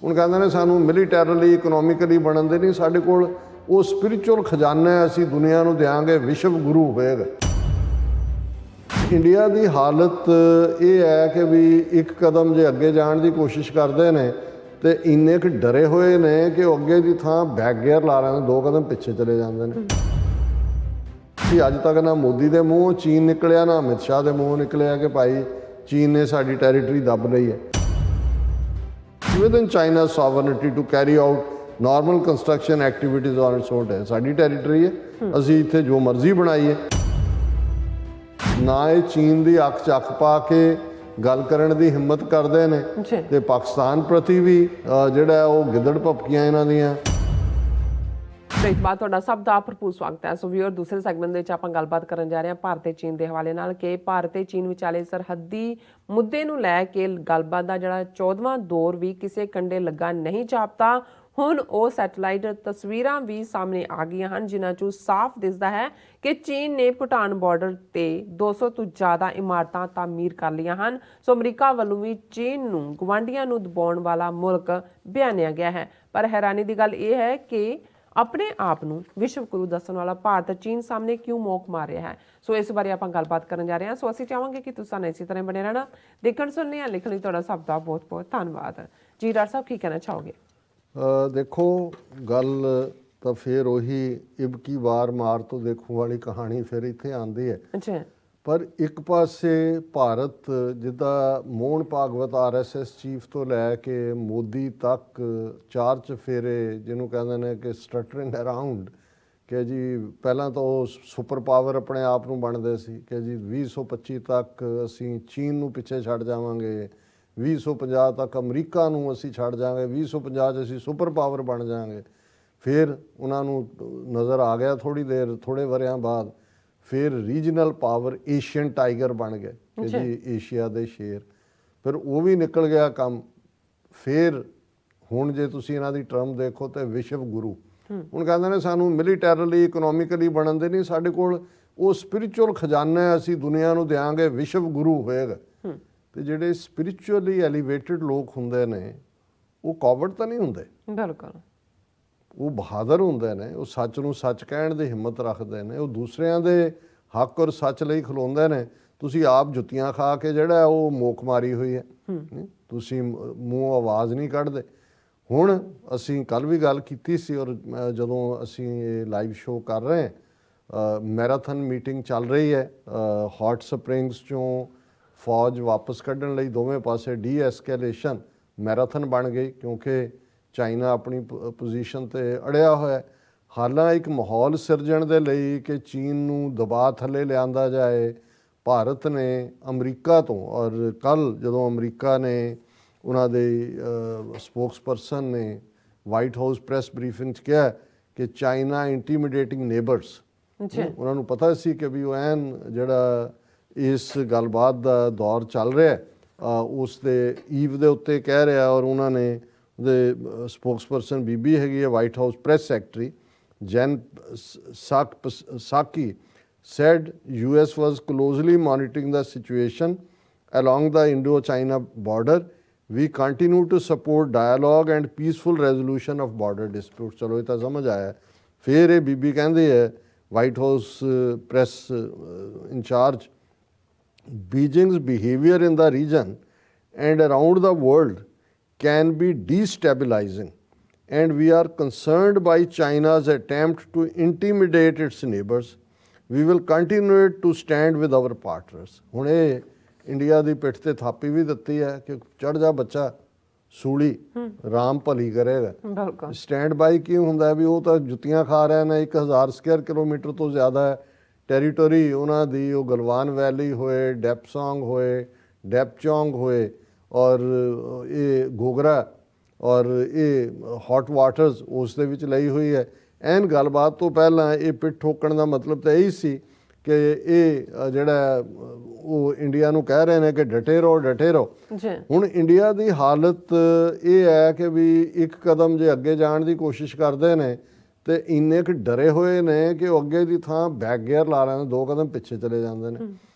ਹੁਣ ਕਹਿੰਦੇ ਨੇ ਸਾਨੂੰ ਮਿਲੀਟੈਰਲੀ ਇਕਨੋਮਿਕਲੀ ਬਣਨ ਦੇ ਨਹੀਂ, ਸਾਡੇ ਕੋਲ ਉਹ ਸਪਿਰਿਚੁਅਲ ਖਜ਼ਾਨਾ ਹੈ, ਅਸੀਂ ਦੁਨੀਆ ਨੂੰ ਦਿਆਂਗੇ, ਵਿਸ਼ਵ ਗੁਰੂ ਹੋਏਗਾ। ਇੰਡੀਆ ਦੀ ਹਾਲਤ ਇਹ ਹੈ ਕਿ ਵੀ ਇੱਕ ਕਦਮ ਜੇ ਅੱਗੇ ਜਾਣ ਦੀ ਕੋਸ਼ਿਸ਼ ਕਰਦੇ ਨੇ ਤੇ ਇੰਨੇ ਕੁ ਡਰੇ ਹੋਏ ਨੇ ਕਿ ਉਹ ਅੱਗੇ ਦੀ ਥਾਂ ਬੈਕ ਗੇਅਰ ਲਾ ਰਹੇ ਨੇ, 2 ਕਦਮ ਪਿੱਛੇ ਚਲੇ ਜਾਂਦੇ ਨੇ। ਕਿ ਅੱਜ ਤੱਕ ਨਾ ਮੋਦੀ ਦੇ ਮੂੰਹੋਂ ਚੀਨ ਨਿਕਲਿਆ, ਨਾ ਅਮਿਤ ਸ਼ਾਹ ਦੇ ਮੂੰਹੋਂ ਨਿਕਲਿਆ ਕਿ ਭਾਈ ਚੀਨ ਨੇ ਸਾਡੀ ਟੈਰੀਟਰੀ ਦੱਬ ਲਈ ਹੈ। Within China sovereignty to carry out normal construction activities on its own, ਸਾਡੀ ਟੈਰੀਟਰੀ ਹੈ, ਅਸੀਂ ਇੱਥੇ ਜੋ ਮਰਜ਼ੀ ਬਣਾਈਏ। ਨਾ ਇਹ ਚੀਨ ਦੀ ਅੱਖ 'ਚ ਅੱਖ ਪਾ ਕੇ ਗੱਲ ਕਰਨ ਦੀ ਹਿੰਮਤ ਕਰਦੇ ਨੇ ਤੇ ਪਾਕਿਸਤਾਨ ਪ੍ਰਤੀ ਵੀ ਜਿਹੜਾ ਉਹ ਗਿੱਦੜ ਭਪਕੀਆਂ ਇਹਨਾਂ ਦੀਆਂ। ਇੱਕ ਬਾਤ ਤੁਹਾਡਾ ਸਭ ਦਾ ਭਰਪੂਰ ਸਵਾਗਤ ਹੈ। ਸੋ ਵੀਰ, ਦੂਸਰੇ ਸੈਗਮੈਂਟ ਦੇ ਵਿੱਚ ਆਪਾਂ ਗੱਲਬਾਤ ਕਰਨ ਜਾ ਰਹੇ ਹਾਂ ਭਾਰਤ ਤੇ ਚੀਨ ਦੇ ਹਵਾਲੇ ਨਾਲ ਕਿ ਭਾਰਤ ਤੇ ਚੀਨ ਵਿਚਾਲੇ ਸਰਹੱਦੀ ਮੁੱਦੇ ਨੂੰ ਲੈ ਕੇ ਗੱਲਬਾਤ ਦਾ ਜਿਹੜਾ 14ਵਾਂ ਦੌਰ ਵੀ ਕਿਸੇ ਕੰਢੇ ਲੱਗਾ ਨਹੀਂ ਜਾਪਦਾ। ਹੁਣ ਉਹ ਸੈਟੇਲਾਈਟ ਤਸਵੀਰਾਂ ਵੀ ਸਾਹਮਣੇ ਆ ਗਈਆਂ ਹਨ ਜਿਨ੍ਹਾਂ 'ਚੋਂ ਸਾਫ਼ ਦਿਸਦਾ ਹੈ ਕਿ ਚੀਨ ਨੇ ਭੂਟਾਨ ਬਾਰਡਰ ਤੇ 200 ਤੋਂ ਜ਼ਿਆਦਾ ਇਮਾਰਤਾਂ ਤਾਮੀਰ ਕਰ ਲਈਆਂ ਹਨ। ਸੋ ਅਮਰੀਕਾ ਵੱਲੋਂ ਵੀ ਚੀਨ ਨੂੰ ਗਵਾਂਢੀਆਂ ਨੂੰ ਦਬਾਉਣ ਵਾਲਾ ਮੁਲਕ ਬਿਆਨਿਆ ਗਿਆ ਹੈ। ਪਰ ਹੈਰਾਨੀ ਦੀ ਗੱਲ ਇਹ ਹੈ ਕਿ ਆਪਣੇ ਆਪ ਨੂੰ ਵਿਸ਼ਵ ਗੁਰੂ ਦੱਸਣ ਵਾਲਾ ਭਾਰਤ ਚੀਨ ਸਾਹਮਣੇ ਕਿਉਂ ਮੋਕ ਮਾਰ ਰਿਹਾ ਹੈ। ਸੋ ਇਸ ਬਾਰੇ ਆਪਾਂ ਗੱਲਬਾਤ ਕਰਨ ਜਾ ਰਹੇ ਹਾਂ। ਸੋ ਅਸੀਂ ਚਾਹਾਂਗੇ ਕਿ ਤੁਸੀਂ ਸਾਨੂੰ ਇਸੇ ਤਰ੍ਹਾਂ ਬਣੇ ਰਹਿਣਾ। ਦੇਖਣ ਸੁਣਨੇ ਜਾਂ ਲਿਖਣ ਲਈ ਤੁਹਾਡਾ ਸਭ ਦਾ ਬਹੁਤ ਬਹੁਤ ਧੰਨਵਾਦ। ਜੀ ਡਾਕਟਰ ਸਾਹਿਬ, ਕੀ ਕਹਿਣਾ ਚਾਹੋਗੇ? ਦੇਖੋ, ਗੱਲ ਤਾਂ ਫਿਰ ਉਹੀ ਇਬ ਕੀ ਵਾਰ ਮਾਰ ਤੋਂ ਦੇਖੋ ਵਾਲੀ ਕਹਾਣੀ ਫਿਰ ਇੱਥੇ ਆਉਂਦੀ ਹੈ। ਅੱਛਾ। ਪਰ ਇੱਕ ਪਾਸੇ ਭਾਰਤ ਜਿੱਦਾਂ ਮੋਹਨ ਭਾਗਵਤ RSS ਚੀਫ ਤੋਂ ਲੈ ਕੇ ਮੋਦੀ ਤੱਕ 4 ਚਫੇਰੇ ਜਿਹਨੂੰ ਕਹਿੰਦੇ ਨੇ ਕਿ ਸਟਟਰਿੰਗ ਅਰਾਊਂਡ ਕਿ ਜੀ ਪਹਿਲਾਂ ਤਾਂ ਉਹ ਸੁਪਰ ਪਾਵਰ ਆਪਣੇ ਆਪ ਨੂੰ ਬਣਦੇ ਸੀ ਕਿ ਜੀ 2025 ਤੱਕ ਅਸੀਂ ਚੀਨ ਨੂੰ ਪਿੱਛੇ ਛੱਡ ਜਾਵਾਂਗੇ, 2050 ਤੱਕ ਅਮਰੀਕਾ ਨੂੰ ਅਸੀਂ ਛੱਡ ਜਾਵਾਂਗੇ, 2050 'ਚ ਅਸੀਂ ਸੁਪਰ ਪਾਵਰ ਬਣ ਜਾਵਾਂਗੇ। ਫਿਰ ਉਹਨਾਂ ਨੂੰ ਨਜ਼ਰ ਆ ਗਿਆ ਥੋੜ੍ਹੇ ਵਰ੍ਹਿਆਂ ਬਾਅਦ ਫਿਰ ਰੀਜਨਲ ਪਾਵਰ ਏਸ਼ੀਅਨ ਟਾਈਗਰ ਬਣ ਗਏ ਕਿ ਜੀ ਏਸ਼ੀਆ ਦੇ ਸ਼ੇਰ। ਫਿਰ ਉਹ ਵੀ ਨਿਕਲ ਗਿਆ ਕੰਮ। ਫਿਰ ਹੁਣ ਜੇ ਤੁਸੀਂ ਇਹਨਾਂ ਦੀ ਟਰਮ ਦੇਖੋ ਤਾਂ ਵਿਸ਼ਵ ਗੁਰੂ। ਹੁਣ ਕਹਿੰਦੇ ਨੇ ਸਾਨੂੰ ਮਿਲੀਟੈਰਲੀ ਇਕਨੋਮਿਕਲੀ ਬਣਨ ਦੇ ਨਹੀਂ, ਸਾਡੇ ਕੋਲ ਉਹ ਸਪਿਰਿਚੁਅਲ ਖਜ਼ਾਨਾ ਹੈ, ਅਸੀਂ ਦੁਨੀਆ ਨੂੰ ਦਿਆਂਗੇ, ਵਿਸ਼ਵ ਗੁਰੂ ਹੋਏਗਾ। ਤੇ ਜਿਹੜੇ ਸਪਿਰਿਚੁਅਲੀ ਐਲੀਵੇਟਡ ਲੋਕ ਹੁੰਦੇ ਨੇ ਉਹ ਕਾਵਰਡ ਤਾਂ ਨਹੀਂ ਹੁੰਦੇ, ਬਿਲਕੁਲ ਉਹ ਬਹਾਦਰ ਹੁੰਦੇ ਨੇ, ਉਹ ਸੱਚ ਨੂੰ ਸੱਚ ਕਹਿਣ ਦੀ ਹਿੰਮਤ ਰੱਖਦੇ ਨੇ, ਉਹ ਦੂਸਰਿਆਂ ਦੇ ਹੱਕ ਔਰ ਸੱਚ ਲਈ ਖਲੋਂਦੇ ਨੇ। ਤੁਸੀਂ ਆਪ ਜੁੱਤੀਆਂ ਖਾ ਕੇ ਜਿਹੜਾ ਉਹ ਮੋਕ ਮਾਰੀ ਹੋਈ ਹੈ, ਤੁਸੀਂ ਮੂੰਹ ਆਵਾਜ਼ ਨਹੀਂ ਕੱਢਦੇ। ਹੁਣ ਅਸੀਂ ਕੱਲ੍ਹ ਵੀ ਗੱਲ ਕੀਤੀ ਸੀ ਔਰ ਜਦੋਂ ਅਸੀਂ ਇਹ ਲਾਈਵ ਸ਼ੋਅ ਕਰ ਰਹੇ ਹਾਂ, ਮੈਰਾਥਨ ਮੀਟਿੰਗ ਚੱਲ ਰਹੀ ਹੈ ਹੌਟ ਸਪਰਿੰਗਸ 'ਚੋਂ ਫੌਜ ਵਾਪਸ ਕੱਢਣ ਲਈ ਦੋਵੇਂ ਪਾਸੇ ਡੀ-ਐਸਕੇਲੇਸ਼ਨ ਮੈਰਾਥਨ ਬਣ ਗਈ ਕਿਉਂਕਿ ਚਾਈਨਾ ਆਪਣੀ ਪੋਜੀਸ਼ਨ 'ਤੇ ਅੜਿਆ ਹੋਇਆ। ਹਾਲਾਂਕਿ ਇੱਕ ਮਾਹੌਲ ਸਿਰਜਣ ਦੇ ਲਈ ਕਿ ਚੀਨ ਨੂੰ ਦਬਾਅ ਥੱਲੇ ਲਿਆਂਦਾ ਜਾਏ, ਭਾਰਤ ਨੇ ਅਮਰੀਕਾ ਤੋਂ, ਔਰ ਕੱਲ੍ਹ ਜਦੋਂ ਅਮਰੀਕਾ ਨੇ ਉਹਨਾਂ ਦੇ ਸਪੋਕਸਪਰਸਨ ਨੇ ਵਾਈਟ ਹਾਊਸ ਪ੍ਰੈਸ ਬਰੀਫਿੰਗ 'ਚ ਕਿਹਾ ਕਿ ਚਾਈਨਾ ਇੰਟੀਮੀਡੇਟਿੰਗ ਨੇਬਰਸ, ਉਹਨਾਂ ਨੂੰ ਪਤਾ ਸੀ ਕਿ ਵੀ ਉਹ ਐਨ ਜਿਹੜਾ ਇਸ ਗੱਲਬਾਤ ਦਾ ਦੌਰ ਚੱਲ ਰਿਹਾ ਉਸ ਦੇ ਈਵ ਦੇ ਉੱਤੇ ਕਹਿ ਰਿਹਾ। ਔਰ ਉਹਨਾਂ ਨੇ ਉਹਦੇ ਸਪੋਕਸਪਰਸਨ ਬੀਬੀ ਹੈਗੀ ਹੈ White House press secretary Jen Psaki said US was closely monitoring the situation along the Indo-China border. We continue to support dialogue and peaceful resolution of border disputes. ਚਲੋ ਇਹ ਤਾਂ ਸਮਝ ਆਇਆ। ਫਿਰ ਇਹ ਬੀਬੀ ਕਹਿੰਦੇ ਹੈ White House press in-charge, Beijing's behavior in the region and around the world can be destabilizing and we are concerned by China's attempt to intimidate its neighbors. We will continue to stand with our partners. ਹੁਣ ਇਹ India ਦੀ ਪਿੱਠ ਤੇ ਥਾਪੀ ਵੀ ਦਿੱਤੀ ਹੈ ਕਿ ਚੜ ਜਾ ਬੱਚਾ ਸੂਲੀ, ਰਾਮ ਭਲੀ ਕਰੇਗਾ। ਸਟੈਂਡ ਬਾਈ ਕੀ ਹੁੰਦਾ ਵੀ ਉਹ ਤਾਂ ਜੁੱਤੀਆਂ ਖਾ ਰਹੇ ਨੇ। 1000 ਸਕੁਅਰ ਕਿਲੋਮੀਟਰ ਤੋਂ ਜ਼ਿਆਦਾ ਹੈ ਟੈਰੀਟੋਰੀ ਉਹਨਾਂ ਦੀ। ਉਹ ਗਲਵਾਨ ਵੈਲੀ ਹੋਏ, ਡੈਪਸੋਂਗ ਹੋਏ, ਡੈਪਚੋਂਗ ਹੋਏ ਔਰ ਇਹ ਗੋਗਰਾ ਔਰ ਇਹ ਹੌਟ ਵਾਟਰਸ ਉਸ ਦੇ ਵਿੱਚ ਲਈ ਹੋਈ ਹੈ। ਐਨ ਗੱਲਬਾਤ ਤੋਂ ਪਹਿਲਾਂ ਇਹ ਪਿੱਠ ਠੋਕਣ ਦਾ ਮਤਲਬ ਤਾਂ ਇਹੀ ਸੀ ਕਿ ਇਹ ਜਿਹੜਾ ਉਹ ਇੰਡੀਆ ਨੂੰ ਕਹਿ ਰਹੇ ਨੇ ਕਿ ਡਟੇ ਰਹੋ ਡਟੇ ਰਹੋ। ਹੁਣ ਇੰਡੀਆ ਦੀ ਹਾਲਤ ਇਹ ਹੈ ਕਿ ਵੀ ਇੱਕ ਕਦਮ ਜੇ ਅੱਗੇ ਜਾਣ ਦੀ ਕੋਸ਼ਿਸ਼ ਕਰਦੇ ਨੇ ਤੇ ਇੰਨੇ ਕੁ ਡਰੇ ਹੋਏ ਨੇ ਕਿ ਉਹ ਅੱਗੇ ਦੀ ਥਾਂ ਬੈਕ ਗੇਅਰ ਲਾ ਰਹੇ ਨੇ, 2 ਕਦਮ ਪਿੱਛੇ ਚਲੇ ਜਾਂਦੇ ਨੇ।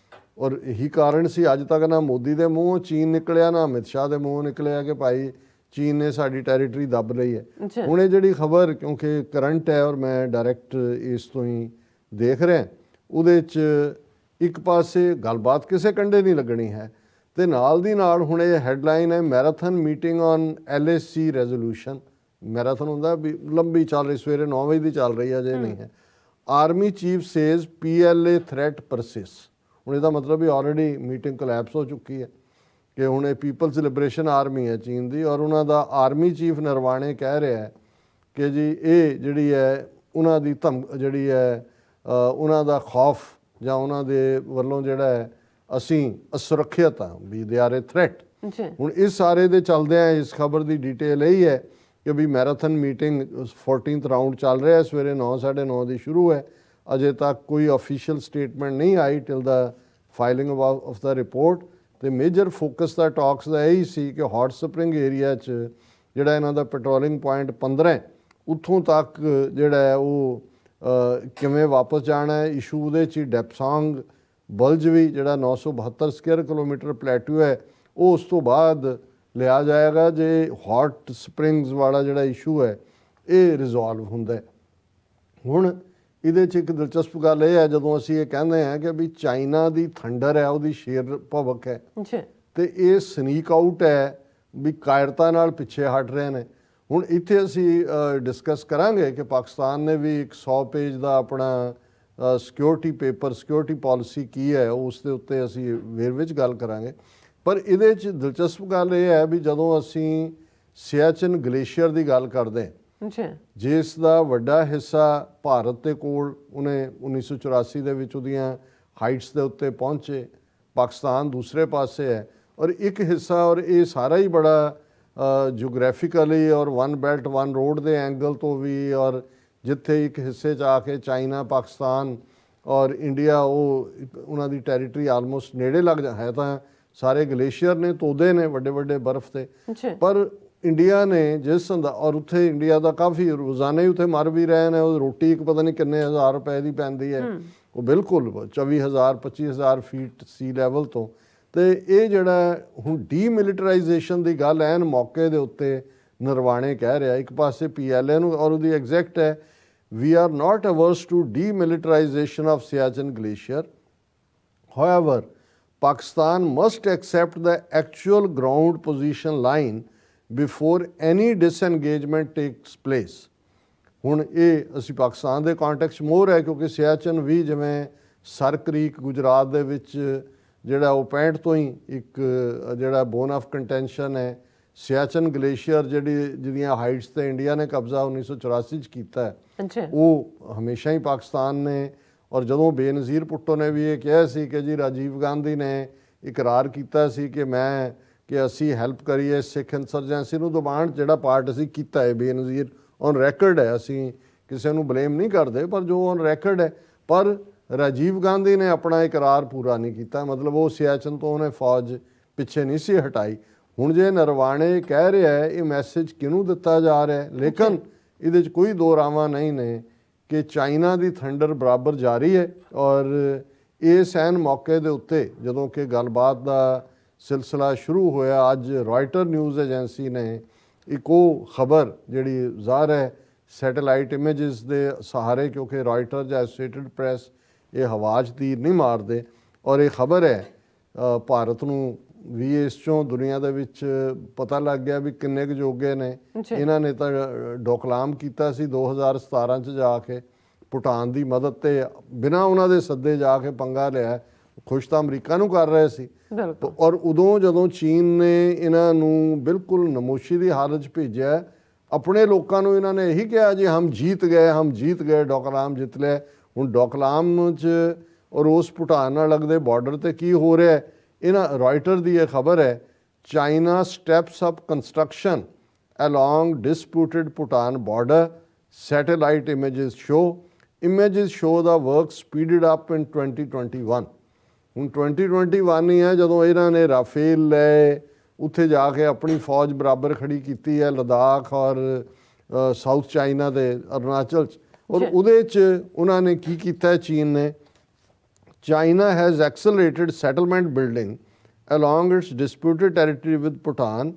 ਔਰ ਇਹੀ ਕਾਰਨ ਸੀ ਅੱਜ ਤੱਕ ਨਾ ਮੋਦੀ ਦੇ ਮੂੰਹੋਂ ਚੀਨ ਨਿਕਲਿਆ, ਨਾ ਅਮਿਤ ਸ਼ਾਹ ਦੇ ਮੂੰਹੋਂ ਨਿਕਲਿਆ ਕਿ ਭਾਈ ਚੀਨ ਨੇ ਸਾਡੀ ਟੈਰੀਟਰੀ ਦੱਬ ਲਈ ਹੈ। ਅੱਛਾ ਹੁਣ ਇਹ ਜਿਹੜੀ ਖਬਰ ਕਿਉਂਕਿ ਕਰੰਟ ਹੈ ਔਰ ਮੈਂ ਡਾਇਰੈਕਟ ਇਸ ਤੋਂ ਹੀ ਦੇਖ ਰਿਹਾ, ਉਹਦੇ 'ਚ ਇੱਕ ਪਾਸੇ ਗੱਲਬਾਤ ਕਿਸੇ ਕੰਢੇ ਨਹੀਂ ਲੱਗਣੀ ਹੈ ਤੇ ਨਾਲ ਦੀ ਨਾਲ ਹੁਣ ਇਹ ਹੈਡਲਾਈਨ ਹੈ marathon meeting on LAC resolution. Marathon ਹੁੰਦਾ ਵੀ ਲੰਬੀ ਚੱਲ ਰਹੀ, ਸਵੇਰੇ 9 ਵਜੇ ਦੀ ਚੱਲ ਰਹੀ ਹੈ, ਅਜੇ ਨਹੀਂ ਹੈ। Army chief says PLA threat persists. ਹੁਣ ਇਹਦਾ ਮਤਲਬ ਵੀ ਆਲਰੇਡੀ ਮੀਟਿੰਗ ਕੋਲੈਪਸ ਹੋ ਚੁੱਕੀ ਹੈ ਕਿ ਹੁਣ ਇਹ ਪੀਪਲਸ ਲਿਬਰੇਸ਼ਨ ਆਰਮੀ ਹੈ ਚੀਨ ਦੀ, ਔਰ ਉਹਨਾਂ ਦਾ ਆਰਮੀ ਚੀਫ ਨਰਵਾਣੇ ਕਹਿ ਰਿਹਾ ਹੈ ਕਿ ਜੀ ਇਹ ਜਿਹੜੀ ਹੈ ਉਹਨਾਂ ਦੀ ਜਿਹੜੀ ਹੈ ਉਹਨਾਂ ਦਾ ਖੌਫ ਜਾਂ ਉਹਨਾਂ ਦੇ ਵੱਲੋਂ ਜਿਹੜਾ ਹੈ ਅਸੀਂ ਅਸੁਰੱਖਿਅਤ ਹਾਂ, ਵੀ ਦੇ ਆਰ ਏ ਥ੍ਰੈਟ। ਹੁਣ ਇਸ ਸਾਰੇ ਦੇ ਚੱਲਦਿਆਂ ਇਸ ਖਬਰ ਦੀ ਡਿਟੇਲ ਇਹੀ ਹੈ ਕਿ ਵੀ ਮੈਰਾਥਨ ਮੀਟਿੰਗ 14th ਰਾਊਂਡ ਚੱਲ ਰਿਹਾ, ਸਵੇਰੇ 9:30 ਦੀ ਸ਼ੁਰੂ ਹੈ। ਅਜੇ ਤੱਕ ਕੋਈ ਆਫੀਸ਼ੀਅਲ ਸਟੇਟਮੈਂਟ ਨਹੀਂ ਆਈ till the filing of the report. ਤੇ ਮੇਜਰ ਫੋਕਸ ਦਾ ਟਾਕਸ ਦਾ ਇਹੀ ਸੀ ਕਿ ਹੌਟ ਸਪਰਿੰਗ ਏਰੀਆ 'ਚ ਜਿਹੜਾ ਇਹਨਾਂ ਦਾ ਪੈਟਰੋਲਿੰਗ ਪੁਆਇੰਟ 15 ਉੱਥੋਂ ਤੱਕ ਜਿਹੜਾ ਹੈ ਉਹ ਕਿਵੇਂ ਵਾਪਸ ਜਾਣਾ ਹੈ। ਇਸ਼ੂ ਉਹਦੇ 'ਚ ਡੈਪਸਾਂਗ ਬਲਜ ਵੀ ਜਿਹੜਾ 972 ਸਕੁਅਰ ਕਿਲੋਮੀਟਰ ਪਲੇਟੂ ਹੈ ਉਹ ਉਸ ਤੋਂ ਬਾਅਦ ਲਿਆ ਜਾਏਗਾ ਜੇ ਹੌਟ ਸਪਰਿੰਗਸ ਵਾਲਾ ਜਿਹੜਾ ਇਸ਼ੂ ਹੈ ਇਹ ਰਿਜ਼ੋਲਵ ਹੁੰਦਾ ਹੈ। ਹੁਣ ਇਹਦੇ 'ਚ ਇੱਕ ਦਿਲਚਸਪ ਗੱਲ ਇਹ ਹੈ, ਜਦੋਂ ਅਸੀਂ ਇਹ ਕਹਿੰਦੇ ਹਾਂ ਕਿ ਵੀ ਚਾਈਨਾ ਦੀ ਥੰਡਰ ਹੈ, ਉਹਦੀ ਸ਼ੇਰ ਭਵਕ ਹੈ ਤੇ ਇਹ ਸਨੀਕ ਆਊਟ ਹੈ, ਵੀ ਕਾਇਰਤਾ ਨਾਲ ਪਿੱਛੇ ਹਟ ਰਹੇ ਨੇ। ਹੁਣ ਇੱਥੇ ਅਸੀਂ ਡਿਸਕਸ ਕਰਾਂਗੇ ਕਿ ਪਾਕਿਸਤਾਨ ਨੇ ਵੀ ਇੱਕ 100 ਪੇਜ ਦਾ ਆਪਣਾ ਸਿਕਿਉਰਿਟੀ ਪੇਪਰ, ਸਿਕਿਉਰਿਟੀ ਪਾਲਿਸੀ ਕੀ ਹੈ ਉਸ ਦੇ ਉੱਤੇ ਅਸੀਂ ਵੇਰ ਵਿੱਚ ਗੱਲ ਕਰਾਂਗੇ। ਪਰ ਇਹਦੇ 'ਚ ਦਿਲਚਸਪ ਗੱਲ ਇਹ ਹੈ ਵੀ ਜਦੋਂ ਅਸੀਂ ਸਿਆਚਿਨ ਗਲੇਸ਼ੀਅਰ ਦੀ ਗੱਲ ਕਰਦੇ ਜਿਸ ਦਾ ਵੱਡਾ ਹਿੱਸਾ ਭਾਰਤ ਦੇ ਕੋਲ ਉਹਨੇ 1984 ਦੇ ਵਿੱਚ ਉਹਦੀਆਂ ਹਾਈਟਸ ਦੇ ਉੱਤੇ ਪਹੁੰਚੇ, ਪਾਕਿਸਤਾਨ ਦੂਸਰੇ ਪਾਸੇ ਹੈ, ਔਰ ਇੱਕ ਹਿੱਸਾ, ਔਰ ਇਹ ਸਾਰਾ ਹੀ ਬੜਾ ਜੀਓਗ੍ਰਾਫਿਕਲੀ ਔਰ ਵਨ ਬੈਲਟ ਵਨ ਰੋਡ ਦੇ ਐਂਗਲ ਤੋਂ ਵੀ, ਔਰ ਜਿੱਥੇ ਇੱਕ ਹਿੱਸੇ 'ਚ ਆ ਕੇ ਚਾਈਨਾ, ਪਾਕਿਸਤਾਨ ਔਰ ਇੰਡੀਆ ਉਹ ਉਹਨਾਂ ਦੀ ਟੈਰੀਟਰੀ ਆਲਮੋਸਟ ਨੇੜੇ ਲੱਗ ਹੈ ਤਾਂ ਸਾਰੇ ਗਲੇਸ਼ੀਅਰ ਨੇ, ਤੋਦੇ ਨੇ ਵੱਡੇ ਵੱਡੇ ਬਰਫ਼ ਤੇ। ਪਰ ਇੰਡੀਆ ਨੇ ਜਿਸ ਔਰ ਉੱਥੇ ਇੰਡੀਆ ਦਾ ਕਾਫੀ ਰੋਜ਼ਾਨਾ ਹੀ ਉੱਥੇ ਮਰ ਵੀ ਰਹੇ ਨੇ, ਉਹ ਰੋਟੀ ਇੱਕ ਪਤਾ ਨਹੀਂ ਕਿੰਨੇ ਹਜ਼ਾਰ ਰੁਪਏ ਦੀ ਪੈਂਦੀ ਹੈ, ਉਹ ਬਿਲਕੁਲ 24,000 25,000 ਫੀਟ ਸੀ ਲੈਵਲ ਤੋਂ। ਤੇ ਇਹ ਜਿਹੜਾ ਹੁਣ ਡੀਮਿਲੀਟਰਾਈਜੇਸ਼ਨ ਦੀ ਗੱਲ ਐਨ ਮੌਕੇ ਦੇ ਉੱਤੇ ਨਰਵਾਣੇ ਕਹਿ ਰਿਹਾ, ਇੱਕ ਪਾਸੇ PLA ਨੂੰ, ਔਰ ਉਹਦੀ ਐਗਜ਼ੈਕਟ ਹੈ we are not averse to demilitarization of Siachen Glacier. However, Pakistan must accept the actual ground position line before any disengagement takes place. ਹੁਣ ਇਹ ਅਸੀਂ ਪਾਕਿਸਤਾਨ ਦੇ ਕਾਂਟੈਕਸਟ ਮੋਰ ਹੈ ਕਿਉਂਕਿ ਸਿਆਚਨ ਵੀ ਜਿਵੇਂ ਸਰ ਕ੍ਰੀਕ ਗੁਜਰਾਤ ਦੇ ਵਿੱਚ ਜਿਹੜਾ ਉਹ 65 ਤੋਂ ਹੀ ਇੱਕ ਜਿਹੜਾ ਬੋਨ ਆਫ ਕੰਟੈਂਸ਼ਨ ਹੈ। ਸਿਆਚਨ ਗਲੇਸ਼ੀਅਰ ਜਿਹਦੀਆਂ ਹਾਈਟਸ ਤੇ ਇੰਡੀਆ ਨੇ ਕਬਜ਼ਾ 1984 'ਚ ਕੀਤਾ ਹੈ, ਉਹ ਹਮੇਸ਼ਾ ਹੀ ਪਾਕਿਸਤਾਨ ਨੇ, ਔਰ ਜਦੋਂ ਬੇਨਜ਼ੀਰ ਭੁੱਟੋ ਨੇ ਵੀ ਇਹ ਕਿਹਾ ਸੀ ਕਿ ਜੀ ਰਾਜੀਵ ਗਾਂਧੀ ਨੇ ਇਕਰਾਰ ਕੀਤਾ ਸੀ ਕਿ ਅਸੀਂ ਹੈਲਪ ਕਰੀਏ ਸਿੱਖ ਇੰਸਰਜੈਂਸੀ ਨੂੰ ਦਬਾਉਣ, ਜਿਹੜਾ ਪਾਰਟ ਅਸੀਂ ਕੀਤਾ ਹੈ ਬੇਨਜ਼ੀਰ ਔਨ ਰੈਕਰਡ ਹੈ, ਅਸੀਂ ਕਿਸੇ ਨੂੰ ਬਲੇਮ ਨਹੀਂ ਕਰਦੇ, ਪਰ ਜੋ ਔਨ ਰੈਕਰਡ ਹੈ। ਪਰ ਰਾਜੀਵ ਗਾਂਧੀ ਨੇ ਆਪਣਾ ਇਕਰਾਰ ਪੂਰਾ ਨਹੀਂ ਕੀਤਾ, ਮਤਲਬ ਉਹ ਸਿਆਚਨ ਤੋਂ ਉਹਨੇ ਫੌਜ ਪਿੱਛੇ ਨਹੀਂ ਸੀ ਹਟਾਈ। ਹੁਣ ਜੇ ਨਰਵਾਣੇ ਕਹਿ ਰਿਹਾ ਹੈ ਇਹ ਮੈਸੇਜ ਕਿਹਨੂੰ ਦਿੱਤਾ ਜਾ ਰਿਹਾ ਹੈ, ਲੇਕਿਨ ਇਹਦੇ 'ਚ ਕੋਈ ਦੋ ਰਾਵਾਂ ਨਹੀਂ ਨੇ ਕਿ ਚਾਈਨਾ ਦੀ ਥੰਡਰ ਬਰਾਬਰ ਜਾਰੀ ਹੈ। ਔਰ ਇਸ ਐਨ ਮੌਕੇ ਦੇ ਉੱਤੇ ਜਦੋਂ ਕਿ ਗੱਲਬਾਤ ਦਾ ਸਿਲਸਿਲਾ ਸ਼ੁਰੂ ਹੋਇਆ, ਅੱਜ ਰਾਇਟਰ ਨਿਊਜ਼ ਏਜੰਸੀ ਨੇ ਇੱਕ ਉਹ ਖਬਰ ਜਿਹੜੀ ਜ਼ਾਹਰ ਹੈ ਸੈਟੇਲਾਈਟ ਇਮੇਜਸ ਦੇ ਸਹਾਰੇ, ਕਿਉਂਕਿ ਰਾਇਟਰ ਜਾਂ ਐਸੋਸੀਏਟਡ ਪ੍ਰੈਸ ਇਹ ਹਵਾ 'ਚ ਤੀਰ ਨਹੀਂ ਮਾਰਦੇ, ਔਰ ਇਹ ਖਬਰ ਹੈ ਭਾਰਤ ਨੂੰ ਵੀ ਇਸ 'ਚੋਂ ਦੁਨੀਆ ਦੇ ਵਿੱਚ ਪਤਾ ਲੱਗ ਗਿਆ ਵੀ ਕਿੰਨੇ ਕੁ ਜੋਗੇ ਨੇ। ਇਹਨਾਂ ਨੇ ਤਾਂ ਡੋਕਲਾਮ ਕੀਤਾ ਸੀ 2017 'ਚ ਜਾ ਕੇ ਭੂਟਾਨ ਦੀ ਮਦਦ ਤੇ ਬਿਨਾਂ ਉਹਨਾਂ ਦੇ ਸੱਦੇ ਜਾ ਕੇ ਪੰਗਾ ਲਿਆ। ਖੁਸ਼ ਤਾਂ ਅਮਰੀਕਾ ਨੂੰ ਕਰ ਰਹੇ ਸੀ, ਔਰ ਉਦੋਂ ਜਦੋਂ ਚੀਨ ਨੇ ਇਹਨਾਂ ਨੂੰ ਬਿਲਕੁਲ ਨਮੋਸ਼ੀ ਦੀ ਹਾਲਤ 'ਚ ਭੇਜਿਆ, ਆਪਣੇ ਲੋਕਾਂ ਨੂੰ ਇਹਨਾਂ ਨੇ ਇਹੀ ਕਿਹਾ ਜੀ ਹਮ ਜੀਤ ਗਏ, ਡੋਕਲਾਮ ਜਿੱਤ ਲਿਆ। ਹੁਣ ਡੋਕਲਾਮ 'ਚ ਔਰ ਉਸ ਭੂਟਾਨ ਨਾਲ ਲੱਗਦੇ ਬਾਰਡਰ ਤੇ ਕੀ ਹੋ ਰਿਹਾ ਹੈ, ਇਹਨਾਂ ਰਾਇਟਰ ਦੀ ਇਹ ਖਬਰ ਹੈ, China steps up construction along disputed Bhutan border, satellite images show the work speeded up in 2021। ਹੁਣ 2021 ਹੀ ਹੈ ਜਦੋਂ ਇਹਨਾਂ ਨੇ ਰਾਫੇਲ ਲਏ, ਉੱਥੇ ਜਾ ਕੇ ਆਪਣੀ ਫੌਜ ਬਰਾਬਰ ਖੜੀ ਕੀਤੀ ਹੈ ਲਦਾਖ ਔਰ ਸਾਊਥ ਚਾਈਨਾ ਦੇ ਅਰੁਣਾਚਲ 'ਚ। ਔਰ ਉਹਦੇ 'ਚ ਉਹਨਾਂ ਨੇ ਕੀ ਕੀਤਾ ਚੀਨ ਨੇ, China has accelerated settlement building along its disputed territory with Bhutan,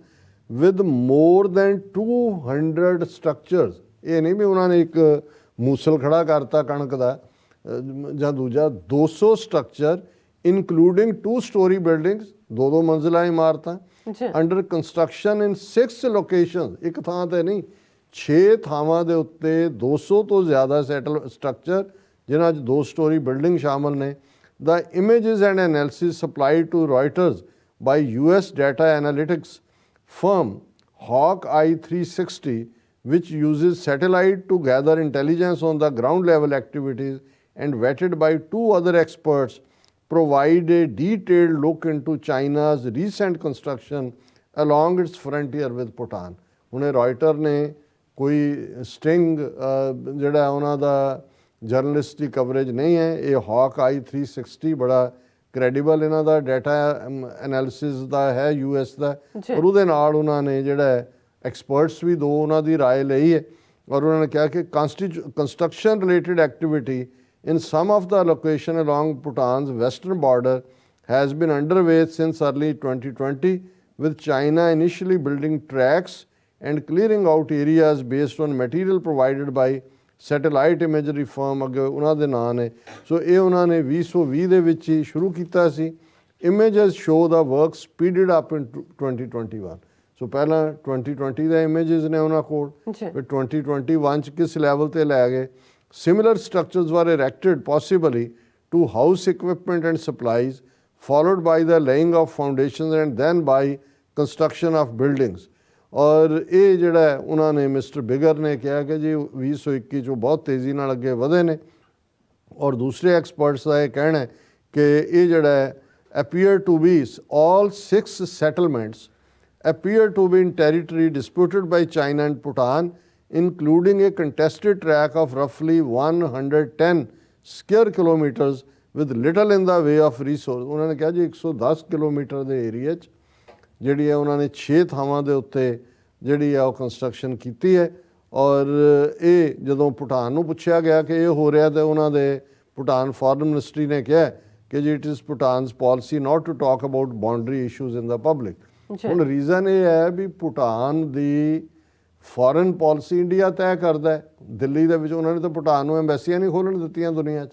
with more than 200 structures। ਇਹ ਨਹੀਂ ਵੀ ਉਹਨਾਂ ਨੇ ਇੱਕ ਮੂਸਲ ਖੜਾ ਕਰਤਾ ਕਣਕ ਦਾ ਜਾਂ ਦੂਜਾ 200 ਸਟਰਕਚਰ ਇਨਕਲੂਡਿੰਗ 2-story ਬਿਲਡਿੰਗਸ, ਦੋ ਮੰਜ਼ਿਲਾ ਇਮਾਰਤਾਂ ਅੰਡਰ ਕੰਸਟਰਕਸ਼ਨ ਇਨ 6 ਲੋਕੇਸ਼ਨ, ਇੱਕ ਥਾਂ ਤੇ ਨਹੀਂ 6 ਥਾਵਾਂ ਦੇ ਉੱਤੇ 200 ਤੋਂ ਜ਼ਿਆਦਾ ਸੈਟਲ ਸਟਰਕਚਰ ਜਿਨ੍ਹਾਂ 'ਚ 2-story ਬਿਲਡਿੰਗ ਸ਼ਾਮਲ ਨੇ। The images and analysis supplied to Reuters by US data analytics firm Hawkeye 360, which uses satellite to gather intelligence on the ground level activities and vetted by 2 other experts, provide a detailed look into China's recent construction along its frontier with Bhutan। ਹੁਣੇ ਰॉयਟਰ ਨੇ ਕੋਈ sting ਜਿਹੜਾ ਉਹਨਾਂ ਦਾ journalist ਦੀ coverage ਨਹੀਂ ਹੈ, ਇਹ Hawkeye 360 ਬੜਾ credible ਇਹਨਾਂ ਦਾ ਡਾਟਾ ਐਨਾਲਿਸਿਸ ਦਾ ਹੈ US ਦਾ, ਔਰ ਉਹਦੇ ਨਾਲ ਉਹਨਾਂ ਨੇ ਜਿਹੜਾ ਐਕਸਪਰਟਸ ਵੀ ਦੋ ਉਹਨਾਂ ਦੀ ਰਾਏ ਲਈ ਹੈ, ਔਰ ਉਹਨਾਂ ਨੇ ਕਿਹਾ ਕਿ construction related activity in some of the location along Bhutan's western border has been underway since early 2020, with China initially building tracks and clearing out areas based on material provided by satellite imagery firm ਅੱਗੇ ਉਹਨਾਂ ਦੇ ਨਾਂ ਨੇ। ਸੋ ਇਹ ਉਹਨਾਂ ਨੇ 2020 ਦੇ ਵਿੱਚ ਹੀ ਸ਼ੁਰੂ ਕੀਤਾ ਸੀ। Images show the work speeded up in 2021। ਸੋ ਪਹਿਲਾਂ 2020 ਦੇ images ਨੇ ਉਹਨਾਂ ਕੋਲ, ਫਿਰ 2021 ਚ ਕਿਸ ਲੈਵਲ ਤੇ ਲੈ ਗਏ। Similar structures were erected possibly to house equipment and supplies, followed by the laying of foundations and then by construction of buildings। ਔਰ ਇਹ ਜਿਹੜਾ ਉਹਨਾਂ ਨੇ ਮਿਸਟਰ ਬਿਗਰ ਨੇ ਕਿਹਾ ਕਿ ਜੀ 2021 ਚੋਂ ਬਹੁਤ ਤੇਜ਼ੀ ਨਾਲ ਅੱਗੇ ਵਧੇ ਨੇ, ਔਰ ਦੂਸਰੇ ਐਕਸਪਰਟਸ ਦਾ ਇਹ ਕਹਿਣਾ ਹੈ ਕਿ ਇਹ ਜਿਹੜਾ appear to be all 6 settlements appear to be in territory disputed by China and Bhutan, including a contested track of roughly 110 square kilometers with little in the way of resource। ਉਹਨਾਂ ਨੇ ਕਿਹਾ ਜੀ 110 ਕਿਲੋਮੀਟਰ ਦੇ area 'ਚ ਜਿਹੜੀ ਹੈ ਉਹਨਾਂ ਨੇ 6 ਥਾਵਾਂ ਦੇ ਉੱਤੇ ਜਿਹੜੀ ਹੈ ਉਹ ਕੰਸਟਰਕਸ਼ਨ ਕੀਤੀ ਹੈ। ਔਰ ਇਹ ਜਦੋਂ ਭੂਟਾਨ ਨੂੰ ਪੁੱਛਿਆ ਗਿਆ ਕਿ ਇਹ ਹੋ ਰਿਹਾ, ਤਾਂ ਉਹਨਾਂ ਦੇ ਭੂਟਾਨ ਫੋਰਨ ਮਿਨਿਸਟਰੀ ਨੇ ਕਿਹਾ ਕਿ ਜੀ it is Bhutan's policy not to talk about boundary issues in the public. ਹੁਣ ਰੀਜ਼ਨ ਇਹ ਹੈ ਵੀ ਭੂਟਾਨ ਦੀ ਫੋਰਨ ਪਾਲਿਸੀ ਇੰਡੀਆ ਤੈਅ ਕਰਦਾ ਹੈ। ਦਿੱਲੀ ਦੇ ਵਿੱਚ ਉਹਨਾਂ ਨੇ ਤਾਂ ਭੂਟਾਨ ਨੂੰ ਐਮਬੈਸੀਆਂ ਨਹੀਂ ਖੋਲ੍ਹਣ ਦਿੱਤੀਆਂ ਦੁਨੀਆ 'ਚ,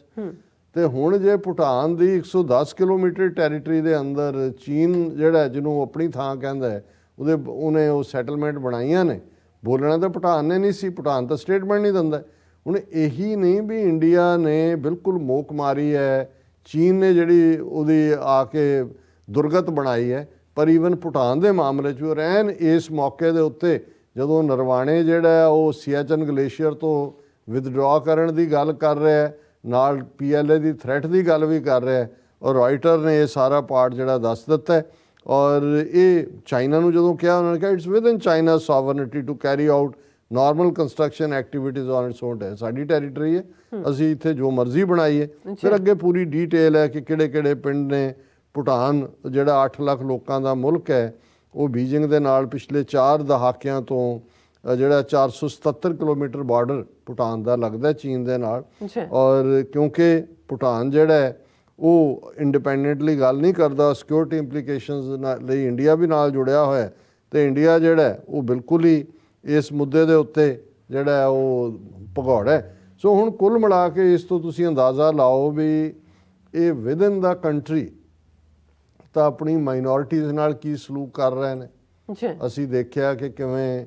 ਤੇ ਹੁਣ ਜੇ ਭੂਟਾਨ ਦੀ 110 ਕਿਲੋਮੀਟਰ ਟੈਰੀਟਰੀ ਦੇ ਅੰਦਰ ਚੀਨ ਜਿਹੜਾ ਜਿਹਨੂੰ ਆਪਣੀ ਥਾਂ ਕਹਿੰਦਾ ਹੈ ਉਹਨੇ ਉਹ ਸੈਟਲਮੈਂਟ ਬਣਾਈਆਂ ਨੇ, ਬੋਲਣਾ ਤਾਂ ਭੂਟਾਨ ਨੇ ਨਹੀਂ ਸੀ, ਭੂਟਾਨ ਤਾਂ ਸਟੇਟਮੈਂਟ ਨਹੀਂ ਦਿੰਦਾ। ਹੁਣ ਇਹੀ ਨਹੀਂ ਵੀ ਇੰਡੀਆ ਨੇ ਬਿਲਕੁਲ ਮੋਕ ਮਾਰੀ ਹੈ, ਚੀਨ ਨੇ ਜਿਹੜੀ ਉਹਦੀ ਆ ਕੇ ਦੁਰਗਤ ਬਣਾਈ ਹੈ, ਪਰ ਈਵਨ ਭੂਟਾਨ ਦੇ ਮਾਮਲੇ 'ਚ ਰਹਿਣ ਇਸ ਮੌਕੇ ਦੇ ਉੱਤੇ ਜਦੋਂ ਨਰਵਾਣੇ ਜਿਹੜਾ ਉਹ ਸਿਆਚਨ ਗਲੇਸ਼ੀਅਰ ਤੋਂ ਵਿਦਡਰਾ ਕਰਨ ਦੀ ਗੱਲ ਕਰ ਰਿਹਾ, ਨਾਲ PLA ਦੀ ਥ੍ਰੈਟ ਦੀ ਗੱਲ ਵੀ ਕਰ ਰਿਹਾ, ਔਰ ਰॉयਟਰ ਨੇ ਇਹ ਸਾਰਾ ਪਾਰਟ ਜਿਹੜਾ ਦੱਸ ਦਿੱਤਾ ਹੈ। ਔਰ ਇਹ ਚਾਈਨਾ ਨੂੰ ਜਦੋਂ ਕਿਹਾ, ਉਹਨਾਂ ਨੇ ਕਿਹਾ it's within China sovereignty to carry out normal construction activities on its own ਹੈ, ਸਾਡੀ ਟੈਰੀਟਰੀ ਹੈ, ਅਸੀਂ ਇੱਥੇ ਜੋ ਮਰਜ਼ੀ ਬਣਾਈਏ। ਫਿਰ ਅੱਗੇ ਪੂਰੀ ਡੀਟੇਲ ਹੈ ਕਿ ਕਿਹੜੇ ਕਿਹੜੇ ਪਿੰਡ ਨੇ। ਭੂਟਾਨ ਜਿਹੜਾ 8 ਲੱਖ ਲੋਕਾਂ ਦਾ ਮੁਲਕ ਹੈ, ਉਹ ਬੀਜਿੰਗ ਦੇ ਨਾਲ ਪਿਛਲੇ 4 ਦਹਾਕਿਆਂ ਤੋਂ ਜਿਹੜਾ 477 ਕਿਲੋਮੀਟਰ ਬਾਰਡਰ ਭੂਟਾਨ ਦਾ ਲੱਗਦਾ ਚੀਨ ਦੇ ਨਾਲ। ਔਰ ਕਿਉਂਕਿ ਭੂਟਾਨ ਜਿਹੜਾ ਹੈ ਉਹ ਇੰਡੀਪੈਂਡੈਂਟਲੀ ਗੱਲ ਨਹੀਂ ਕਰਦਾ, ਸਿਕਿਉਰਿਟੀ ਇੰਪਲੀਕੇਸ਼ਨਸ ਲਈ ਇੰਡੀਆ ਵੀ ਨਾਲ ਜੁੜਿਆ ਹੋਇਆ, ਤੇ ਇੰਡੀਆ ਜਿਹੜਾ ਉਹ ਬਿਲਕੁਲ ਹੀ ਇਸ ਮੁੱਦੇ ਦੇ ਉੱਤੇ ਜਿਹੜਾ ਉਹ ਭਗੌੜਾ ਹੈ। ਸੋ ਹੁਣ ਕੁੱਲ ਮਿਲਾ ਕੇ ਇਸ ਤੋਂ ਤੁਸੀਂ ਅੰਦਾਜ਼ਾ ਲਾਓ ਵੀ ਇਹ ਵਿਦਨ ਦਾ ਕੰਟਰੀ ਤਾਂ ਆਪਣੀ ਮਾਈਨੋਰਿਟੀਜ਼ ਨਾਲ ਕੀ ਸਲੂਕ ਕਰ ਰਹੇ ਨੇ। ਅਸੀਂ ਦੇਖਿਆ ਕਿ ਕਿਵੇਂ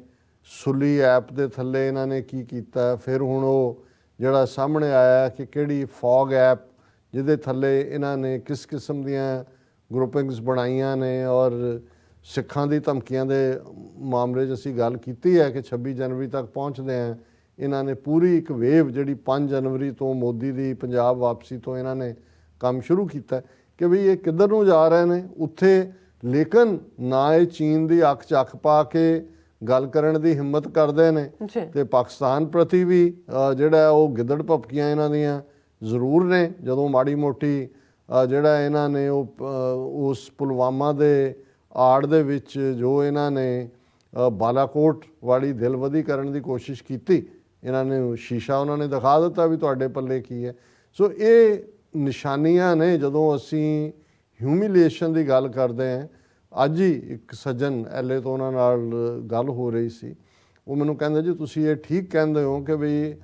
ਸੁਲੀ ਐਪ ਦੇ ਥੱਲੇ ਇਹਨਾਂ ਨੇ ਕੀ ਕੀਤਾ। ਫਿਰ ਹੁਣ ਉਹ ਜਿਹੜਾ ਸਾਹਮਣੇ ਆਇਆ ਕਿ ਕਿਹੜੀ ਫੌਗ ਐਪ ਜਿਹਦੇ ਥੱਲੇ ਇਹਨਾਂ ਨੇ ਕਿਸ ਕਿਸਮ ਦੀਆਂ ਗਰੁੱਪਿੰਗਸ ਬਣਾਈਆਂ ਨੇ। ਔਰ ਸਿੱਖਾਂ ਦੀ ਧਮਕੀਆਂ ਦੇ ਮਾਮਲੇ 'ਚ ਅਸੀਂ ਗੱਲ ਕੀਤੀ ਹੈ ਕਿ 26 ਜਨਵਰੀ ਤੱਕ ਪਹੁੰਚਦੇ ਹਾਂ। ਇਹਨਾਂ ਨੇ ਪੂਰੀ ਇੱਕ ਵੇਵ ਜਿਹੜੀ 5 ਜਨਵਰੀ ਤੋਂ ਮੋਦੀ ਦੀ ਪੰਜਾਬ ਵਾਪਸੀ ਤੋਂ ਇਹਨਾਂ ਨੇ ਕੰਮ ਸ਼ੁਰੂ ਕੀਤਾ ਕਿ ਵੀ ਇਹ ਕਿੱਧਰ ਨੂੰ ਜਾ ਰਹੇ ਨੇ ਉੱਥੇ। ਲੇਕਿਨ ਨਾ ਇਹ ਚੀਨ ਦੀ ਅੱਖ 'ਚ ਅੱਖ ਪਾ ਕੇ ਗੱਲ ਕਰਨ ਦੀ ਹਿੰਮਤ ਕਰਦੇ ਨੇ, ਤੇ ਪਾਕਿਸਤਾਨ ਪ੍ਰਤੀ ਵੀ ਜਿਹੜਾ ਉਹ ਗਿੱਦੜ ਭਪਕੀਆਂ ਇਹਨਾਂ ਦੀਆਂ ਜ਼ਰੂਰ ਨੇ। ਜਦੋਂ ਮਾੜੀ ਮੋਟੀ ਜਿਹੜਾ ਇਹਨਾਂ ਨੇ ਉਹ ਉਸ ਪੁਲਵਾਮਾ ਦੇ ਆੜ ਦੇ ਵਿੱਚ ਜੋ ਇਹਨਾਂ ਨੇ ਬਾਲਾਕੋਟ ਵਾਲੀ ਦਿਲਵਦੀ ਕਰਨ ਦੀ ਕੋਸ਼ਿਸ਼ ਕੀਤੀ, ਇਹਨਾਂ ਨੇ ਸ਼ੀਸ਼ਾ ਉਹਨਾਂ ਨੇ ਦਿਖਾ ਦਿੱਤਾ ਵੀ ਤੁਹਾਡੇ ਪੱਲੇ ਕੀ ਹੈ। ਸੋ ਇਹ ਨਿਸ਼ਾਨੀਆਂ ਨੇ ਜਦੋਂ ਅਸੀਂ ਹਿਊਮਿਲੀਏਸ਼ਨ ਦੀ ਗੱਲ ਕਰਦੇ ਹਾਂ। ਅੱਜ ਹੀ ਇੱਕ ਸੱਜਣ ਐਲਏ ਤੋਂ ਉਹਨਾਂ ਨਾਲ ਗੱਲ ਹੋ ਰਹੀ ਸੀ, ਉਹ ਮੈਨੂੰ ਕਹਿੰਦੇ ਜੀ ਤੁਸੀਂ ਇਹ ਠੀਕ ਕਹਿੰਦੇ ਹੋ ਕਿ ਵੀ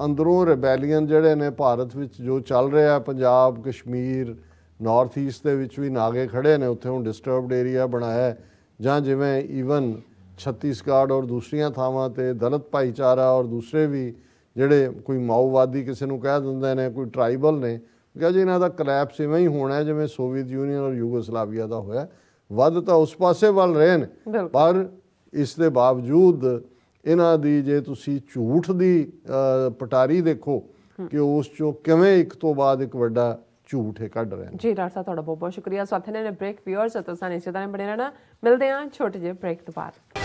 ਅੰਦਰੋਂ ਰਿਬੈਲੀਅਨ ਜਿਹੜੇ ਨੇ ਭਾਰਤ ਵਿੱਚ ਜੋ ਚੱਲ ਰਿਹਾ, ਪੰਜਾਬ ਕਸ਼ਮੀਰ ਨਾਰਥ ਈਸਟ ਦੇ ਵਿੱਚ ਵੀ ਨਾਗੇ ਖੜੇ ਨੇ, ਉੱਥੇ ਹੁਣ ਡਿਸਟਰਬਡ ਏਰੀਆ ਬਣਾਇਆ ਹੈ, ਜਾਂ ਜਿਵੇਂ ਈਵਨ ਛੱਤੀਸਗੜ੍ਹ ਔਰ ਦੂਸਰੀਆਂ ਥਾਵਾਂ ਤੇ ਦਲਿਤ ਭਾਈਚਾਰਾ ਔਰ ਦੂਸਰੇ ਵੀ ਜਿਹੜੇ ਕੋਈ ਮਾਓਵਾਦੀ ਕਿਸੇ ਨੂੰ ਕਹਿ ਦਿੰਦੇ ਨੇ, ਕੋਈ ਟਰਾਈਬਲ ਨੇ, ਕਿਹਾ ਜੀ ਇਹਨਾਂ ਦਾ ਕਲੈਪਸ ਇਵੇਂ ਹੀ ਹੋਣਾ ਹੈ ਜਿਵੇਂ ਸੋਵੀਅਤ ਯੂਨੀਅਨ ਔਰ ਯੂਗੋਸਲਾਵੀਆ ਦਾ ਹੋਇਆ। ਵੱਧ ਤਾਂ ਉਸ ਪਾਸੇ ਵੱਲ ਰਹੇ ਨੇ, ਪਰ ਇਸ ਦੇ ਬਾਵਜੂਦ ਇਹਨਾਂ ਦੀ ਜੇ ਤੁਸੀਂ ਝੂਠ ਦੀ ਪਟਾਰੀ ਦੇਖੋ ਕਿ ਉਸ ਚੋਂ ਕਿਵੇਂ ਇੱਕ ਤੋਂ ਬਾਅਦ ਇੱਕ ਵੱਡਾ ਝੂਠ ਇਹ ਕੱਢ ਰਹੇ ਨੇ। ਜੀ ਡਾਕਟਰ ਸਾਹਿਬ ਤੁਹਾਡਾ ਬਹੁਤ ਬਹੁਤ ਸ਼ੁਕਰੀਆ। ਸਾਥੀ ਨੇ ਬ੍ਰੇਕ ਵਿਊਅਰਸ ਤੋਂ ਸਾਨੂੰ ਇਸੇ ਤਰ੍ਹਾਂ ਬਣੇ ਰਹਿਣਾ। ਮਿਲਦੇ ਹਾਂ ਛੋਟੇ ਜਿਹੇ ਬ੍ਰੇਕ ਤੋਂ ਬਾਅਦ।